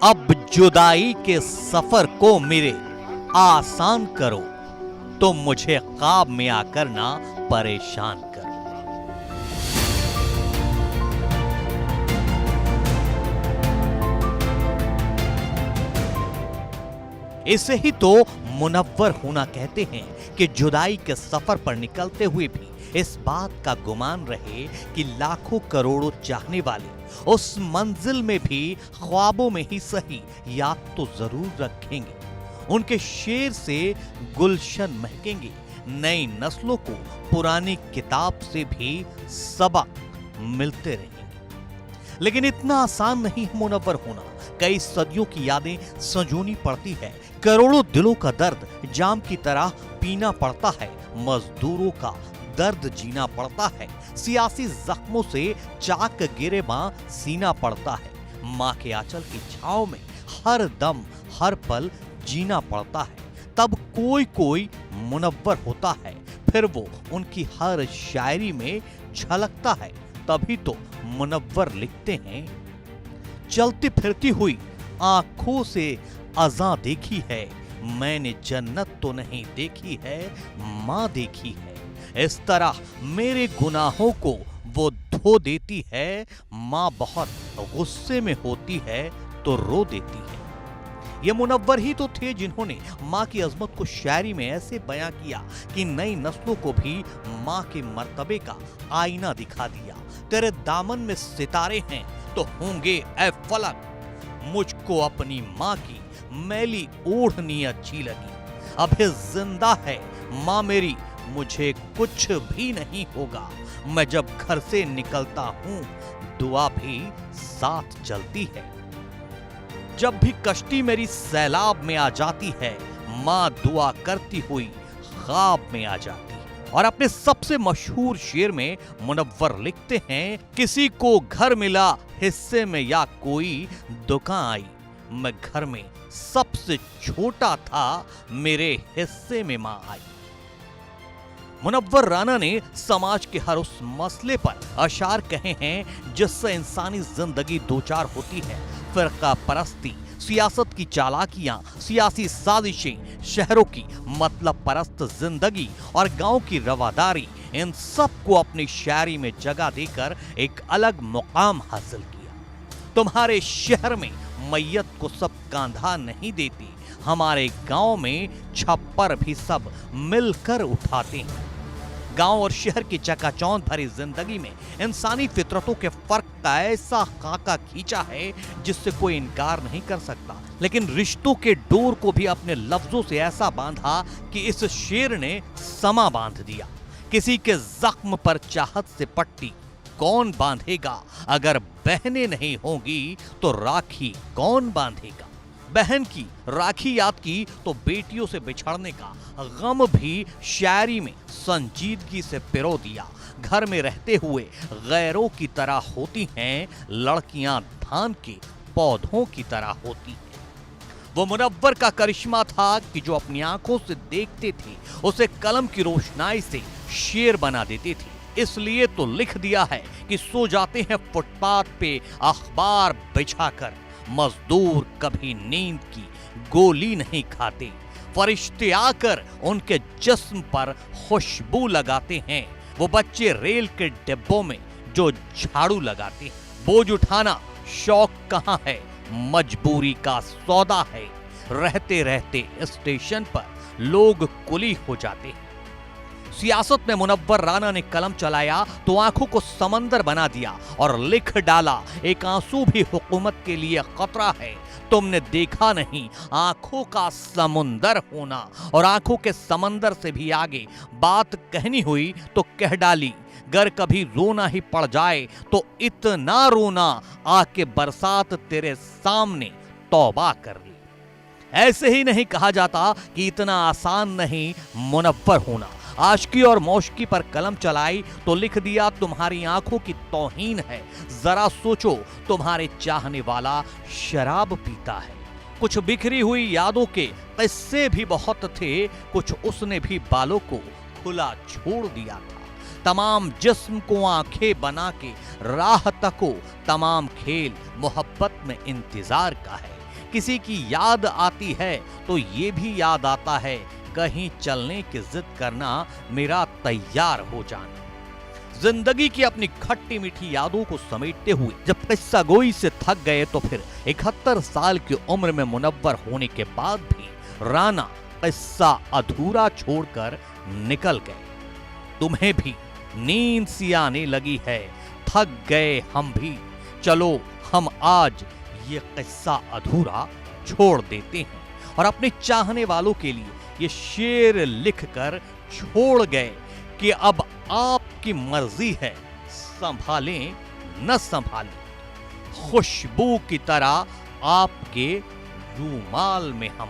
अब जुदाई के सफर को मेरे आसान करो, तो मुझे ख्वाब में आकर ना परेशान करो। इसे ही तो मुनव्वर होना कहते हैं कि जुदाई के सफर पर निकलते हुए भी इस बात का गुमान रहे कि लाखों करोड़ों चाहने वाले उस मंजिल में भी ख्वाबों में ही सही याद तो जरूर रखेंगे। उनके शेर से गुलशन महकेंगे, नई नस्लों को पुरानी किताब से भी सबक मिलते रहेंगे। लेकिन इतना आसान नहीं है मुनव्वर होना। कई सदियों की यादें संजोनी पड़ती है, करोड़ों दिलों का दर्द जाम की तरह पीना पड़ता है, मजदूरों का दर्द जीना पड़ता है, सियासी जख्मों से चाक गिरेबां सीना पड़ता है, माँ के आंचल की छांव में हर दम हर पल जीना पड़ता है। तब कोई कोई मुनव्वर होता है, फिर वो उनकी हर शायरी में झलकता है। तभी तो मुनव्वर लिखते हैं, चलती फिरती हुई आंखों से अज़ां देखी है, मैंने जन्नत तो नहीं देखी है, माँ देखी है। इस तरह मेरे गुनाहों को वो धो देती है, माँ बहुत गुस्से में होती है तो रो देती है। ये मुनव्वर ही तो थे जिन्होंने माँ की अजमत को शायरी में ऐसे बयां किया कि नई नस्लों को भी माँ के मर्तबे का आईना दिखा दिया। तेरे दामन में सितारे हैं तो होंगे ऐ फलक, मुझको अपनी माँ की मैली ओढ़नी अच्छी लगी। अभी जिंदा है माँ मेरी, मुझे कुछ भी नहीं होगा, मैं जब घर से निकलता हूँ दुआ भी साथ चलती है। जब भी कश्ती मेरी सैलाब में आ जाती है, माँ दुआ करती हुई ख्वाब में आ जाती है। और अपने सबसे मशहूर शेर में मुनव्वर लिखते हैं, किसी को घर मिला हिस्से में या कोई दुकान आई, मैं घर में सबसे छोटा था, मेरे हिस्से में माँ आई। मुनव्वर राना ने समाज के हर उस मसले पर अशार कहे हैं जिससे इंसानी जिंदगी दो चार होती है। फिरका परस्ती, सियासत की चालाकियां, सियासी साजिशें, शहरों की मतलब परस्त जिंदगी और गांव की रवादारी, इन सब को अपनी शायरी में जगह देकर एक अलग मुकाम हासिल किया। तुम्हारे शहर में मैयत को सब कांधा नहीं देती, हमारे गांव में छप्पर भी सब मिलकर उठाते हैं। गांव और शहर की चकाचौंध भरी जिंदगी में इंसानी फितरतों के फर्क का ऐसा खाका खींचा है जिससे कोई इनकार नहीं कर सकता। लेकिन रिश्तों के डोर को भी अपने लफ्जों से ऐसा बांधा कि इस शेर ने समा बांध दिया। किसी के जख्म पर चाहत से पट्टी कौन बांधेगा, अगर बहनें नहीं होंगी तो राखी कौन बांधेगा। बहन की राखी याद की तो बेटियों से बिछड़ने का गम भी शायरी में संजीदगी से पिरो दिया। घर में रहते हुए गैरों की तरह होती हैं लड़कियां, धान के पौधों की तरह होती हैं। वो मुनव्वर का करिश्मा था कि जो अपनी आंखों से देखते थे उसे कलम की रोशनाई से शेर बना देते थे। इसलिए तो लिख दिया है कि सो जाते हैं फुटपाथ पे अखबार बिछाकर, मजदूर कभी नींद की गोली नहीं खाते, फरिश्ते आकर उनके जिस्म पर खुशबू लगाते हैं। वो बच्चे रेल के डिब्बों में जो झाड़ू लगाते हैं। बोझ उठाना शौक कहाँ है, मजबूरी का सौदा है। रहते रहते स्टेशन पर लोग कुली हो जाते हैं। सियासत में मुनव्वर राना ने कलम चलाया तो आंखों को समंदर बना दिया और लिख डाला, एक आंसू भी हुकूमत के लिए खतरा है। तुमने देखा नहीं आंखों का समुंदर होना, और आंखों के समंदर से भी आगे बात कहनी हुई तो कह डाली, गर कभी रोना ही पड़ जाए तो इतना रोना आके बरसात तेरे सामने तौबा कर ली। ऐसे ही नहीं कहा जाता कि इतना आसान नहीं मुनव्वर होना। आशिकी और मौशिकी पर कलम चलाई तो लिख दिया, तुम्हारी आंखों की तौहीन है, जरा सोचो तुम्हारे चाहने वाला शराब पीता है। कुछ बिखरी हुई यादों के किस्से भी बहुत थे, कुछ उसने भी बालों को खुला छोड़ दिया था। तमाम जिस्म को आंखें बना के राह तको, तमाम खेल मोहब्बत में इंतजार का है। किसी की याद आती है तो ये भी याद आता है कहीं चलने की जिद करना, मेरा तैयार हो जाना। जिंदगी की अपनी खट्टी मीठी यादों को समेटते हुए जब किस्सा गोई से थक गए तो फिर 71 साल की उम्र में मुनव्वर होने के बाद भी राना किस्सा अधूरा छोड़कर निकल गए। तुम्हें भी नींद सी आने लगी है, थक गए हम भी, चलो हम आज ये किस्सा अधूरा छोड़ देते हैं। और अपने चाहने वालों के लिए ये शेर लिखकर छोड़ गए कि अब आपकी मर्जी है, संभालें न संभालें, खुशबू की तरह आपके रूमाल में हम